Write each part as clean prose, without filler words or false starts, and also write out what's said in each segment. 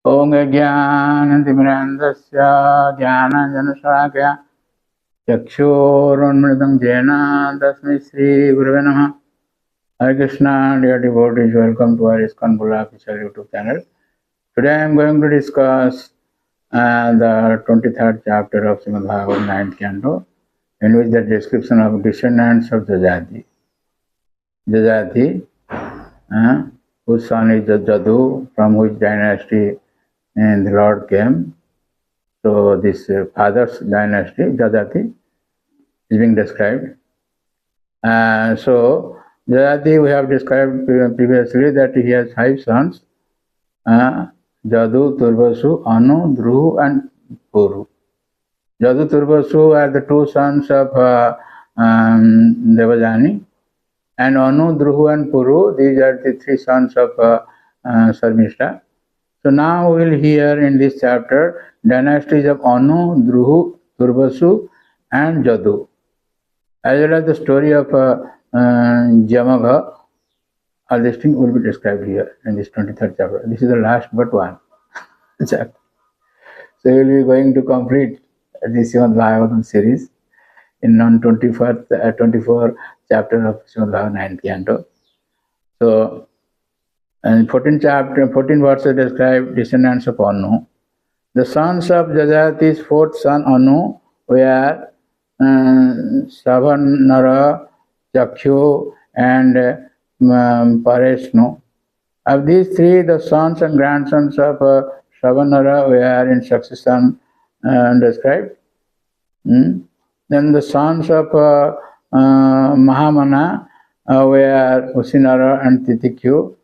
Om Jnanatimirandasya Jnananjanashalakaya Chakshurunmritam Jena Tasmai Shri Gurave Namaha. Hare Krishna, dear devotees, welcome to our ISKCON Gula official YouTube channel. Today I am going to discuss the 23rd chapter of Srimad Bhagavatam 9th canto, in which the description of descendants of Jajati. Jajati, whose son is Jadu, from which dynasty the Lord came. So this father's dynasty, Jajati, is being described. So Jajati, we have described previously that he has 5 sons, Jadu, Turvasu, Anu, Dhruv and Puru. Jadu, Turvasu are the 2 sons of Devajani, and Anu, Dhruv and Puru, these are the 3 sons of Sarmishta. So now we will hear in this chapter dynasties of Anu, Dhruv, Turvasu and Jadu. As well as the story of Jamagha, all these things will be described here in this 23rd chapter. This is the last but one chapter. So we will be going to complete this Srimad Bhagavatam series in 24 chapter of Srimad Bhagavatam 9th canto. So, and 14 verses describe descendants of Anu. The sons of Jajati's 4th son Anu were Savanara, Chakshu and Pareshnu. Of these 3, the sons and grandsons of Savanara were in succession described. Then the sons of Mahamana were Usinara and Titikyu.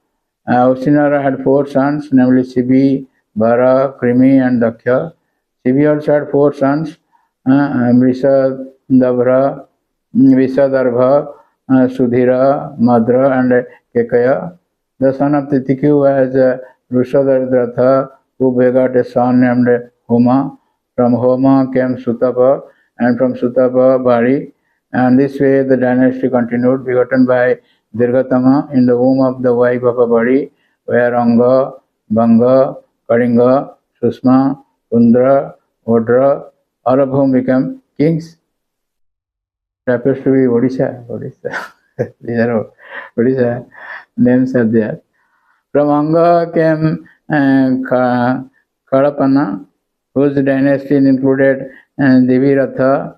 Usinara had 4 sons, namely Sibi, Bara, Krimi and Daksha. Sibi also had 4 sons, Visadarbha, Sudhira, Madra and Kekaya. The son of Titikyu was Rushadardatha, who begot a son named Homa. From Homa came Sutapa, and from Sutapa Bari. And this way the dynasty continued, begotten by Dirgatama in the womb of the wife of a Bari, where Anga, Banga, Kalinga, Susma, Undra, Odra, all of whom became kings. It happens to be Odisha. These are Odisha names are there. From Anga came Kadapana, whose dynasty included Deviratha,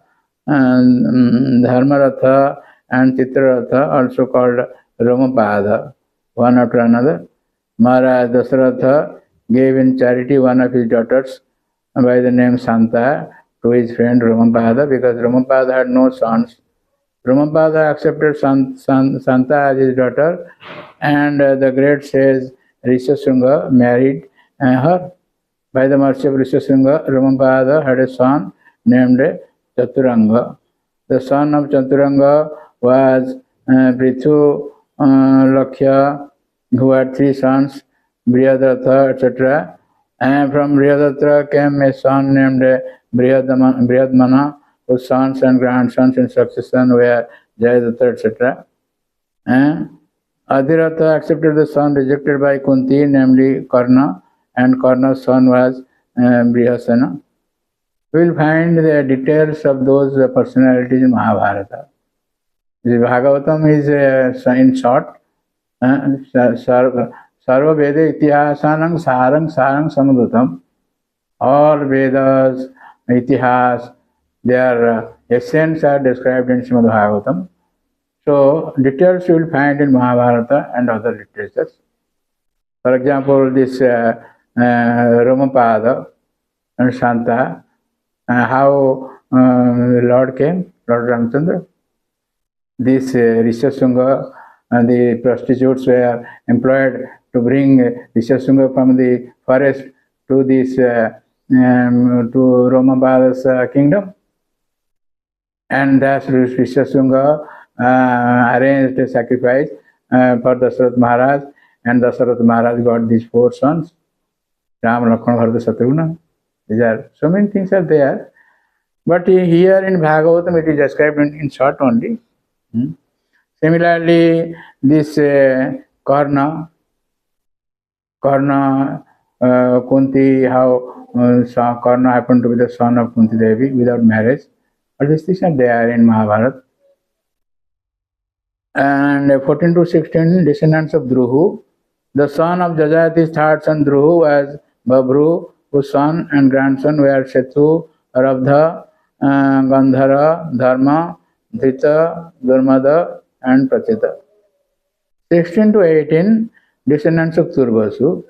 Dharmaratha and Chitraratha, also called Romapada, one after another. Maharaj Dasaratha gave in charity one of his daughters by the name Santa to his friend Romapada, because Romapada had no sons. Romapada accepted Santa as his daughter, and the great sage Rishyasringa married her. By the mercy of Rishyasringa, Romapada had a son named Chaturanga. The son of Chaturanga was Prithu Lakshya, who had 3 sons, Brihadatha, etc. And from Brihadatha came a son named Brihadmana, whose sons and grandsons in succession were Jayadatta, etc. Adhiratha accepted the son rejected by Kunti, namely Karna, and Karna's son was Brihasana. We will find the details of those personalities in Mahabharata. The Bhagavatam is in short, Sarva Veda Itihasanam Sarang Samadhutam. All Vedas, Itihas, their essence are described in Srimad Bhagavatam. So details you will find in Mahabharata and other literatures. For example, this Romapada and Santa, how the Lord came, Lord Ramchandra. This Rishyasringa and the prostitutes were employed to bring Rishyasringa from the forest to this to Romapada's kingdom. And thus Rishyasringa arranged a sacrifice for Dasarath Maharaj, and Dasarath Maharaj got these 4 sons, Ram, Lakshmana, Bharata, Shatrugna. These are, so many things are there. But here in Bhagavatam it is described in short only. Similarly, this Karna Kunti, how Karna happened to be the son of Kunti Devi without marriage. But these things are there in Mahabharata. And 14 to 16, descendants of Druhu. The son of Jajati's third son Druhu was Babru, whose son and grandson were Setu, Rabdha, Gandhara, Dharma, Dhita, Durmada, and Prachita. 16 to 18, descendants of Turbasu.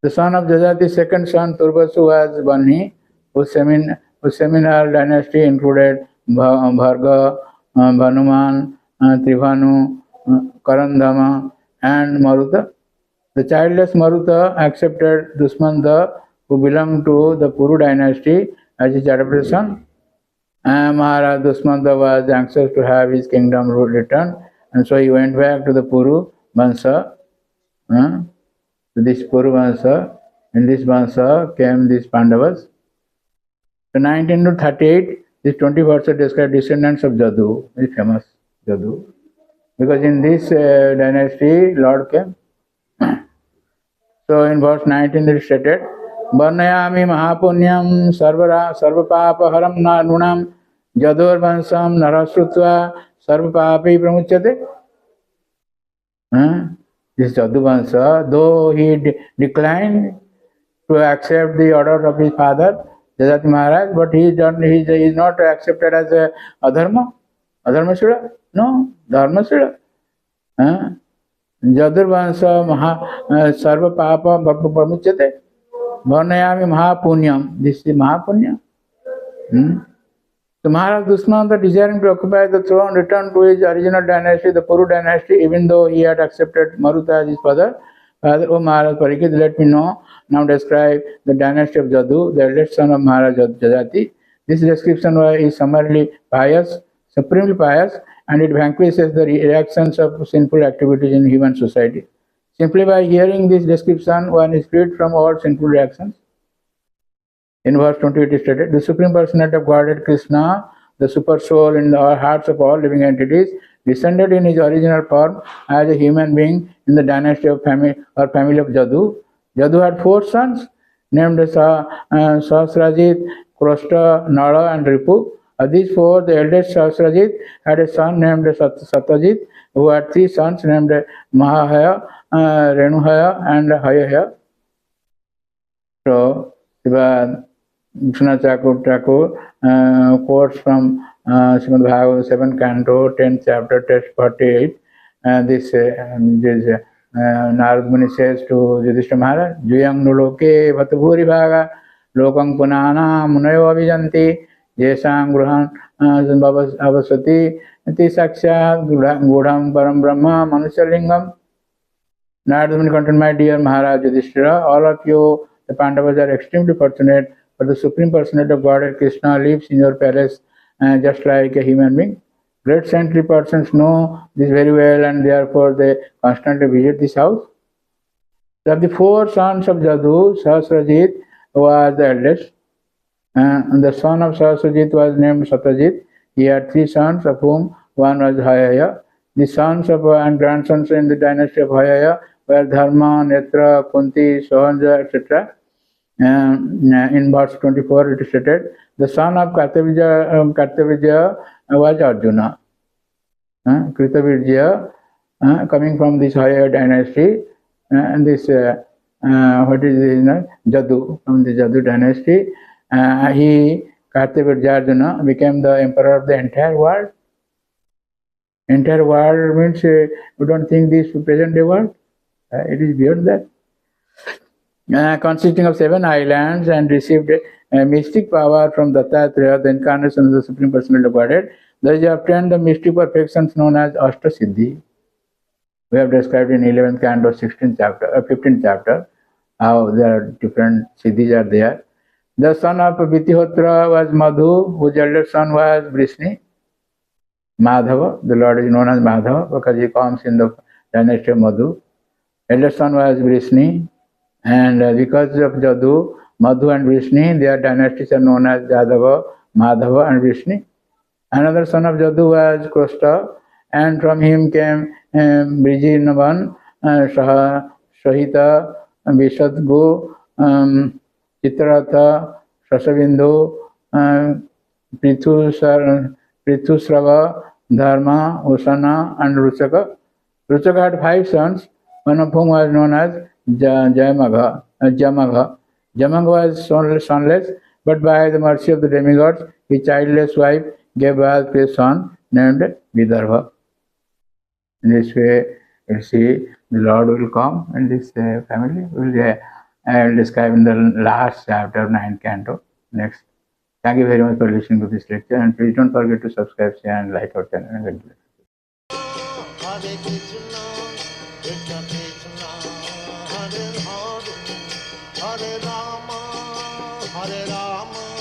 The son of Jajati's second son Turbasu was Banhi, whose seminal dynasty included Bharga, Bhanuman, Tribhanu, Karandhama, and Maruta. The childless Maruta accepted Dusmanta, who belonged to the Puru dynasty, as his adopted son. Maharaj Dusmanta was anxious to have his kingdom returned, and so he went back to the Puru Vansa. This Puru Vansa, in this Vansa came these Pandavas. So 19 to 38, these 20 verses describe descendants of Jadu, very famous Jadu. Because in this dynasty, Lord came. So in verse 19 it is stated, Varnayami Mahapunyam Sarvapapaharam Nunam Jadur Vansam Narasrutva Sarvapapi Pramuchate. This Jadu Vansa, though he declined to accept the order of his father, Jajati Maharaj, but he is not accepted as a adharma. Adharmasura? No, Dharmasura. Jadurvansa Sarva Papa Pramuchate. Varnayami Mahapunyam. This is Mahapunya. So Maharaj Dusmanta, desiring to occupy the throne, returned to his original dynasty, the Puru dynasty, even though he had accepted Maruta as his father. Father, Maharaj Parikshit, let me know. Now describe the dynasty of Jadu, the eldest son of Maharaj Jajati. This description is summarily pious, supremely pious, and it vanquishes the reactions of sinful activities in human society. Simply by hearing this description, one is freed from all sinful reactions. In verse 20 it is stated, the Supreme Personality of Godhead Krishna, the super soul in the hearts of all living entities, descended in his original form as a human being in the dynasty of family of Jadu. Jadu had 4 sons named Sahasrajit, Kroshta, Nala, and Ripu. Of these 4, the eldest Sahasrajit had a son named Satyajit, who had 3 sons named Mahahaya, Renuhaya, and Hayahaya. So, Vishwanath Thakur quotes from Srimad Bhagavatam 7th canto, 10th chapter, text 48. This Narad Muni says to Yudhishthira Maharaj, Juyang nuloke vatbhuri bhaga lokang punana munayo avijanti jesang gruhan avasati iti sakshat gudham param brahma manushalingam. Narad Muni continued, my dear Maharaj Yudhishthira, all of you, the Pandavas, are extremely fortunate, but the Supreme Personality of Godhead Krishna lives in your palace just like a human being. Great saintly persons know this very well, and therefore they constantly visit this house. So of the 4 sons of Jadu, Sahasrajit was the eldest, and the son of Sahasrajit was named Satyajit. He had 3 sons, of whom one was Hayaya. The sons of and grandsons in the dynasty of Hayaya were Dharma, Netra, Kunti, Sohanja, etc. In verse 24 it is stated, the son of Kartavijaya was Arjuna. Kritavirjaya, coming from this higher dynasty, and this what is this? Jadu, from the Jadu dynasty, he Kartavirjaya Arjuna became the emperor of the entire world. Entire world means we don't think this present day world. It is beyond that. Consisting of 7 islands, and received mystic power from Dattatreya, the incarnation of the Supreme Personality of Godhead. Thus he obtained the mystic perfections known as Ashtasiddhi. We have described in 11th canto, 15th chapter, how there are different siddhis are there. The son of Vitihotra was Madhu, whose elder son was Vrishni. Madhava, the Lord is known as Madhava because he comes in the dynasty of Madhu. Elder son was Vrishni, and because of Jadu, Madhu and Vrishni, their dynasties are known as Jadava, Madhava, and Vrishni. Another son of Jadu was Kroshta, and from him came Brijinavan, Shahita, Vishadgu, Chitraratha, Shashabindu, Prithusrava, Dharma, Usana, and Ruchaka. Ruchaka had 5 sons, one of whom was known as Jamagha. Jamagha was sonless, but by the mercy of the demigods, his childless wife gave birth to a son named Vidarbha. In this way, you see, the Lord will come and this family will describe in the last chapter of 9th canto. Next. Thank you very much for listening to this lecture, and please don't forget to subscribe, share, and like our channel. And Hare Krishna, Krishna Krishna, Hare Hare, Hare Rama, Hare Rama.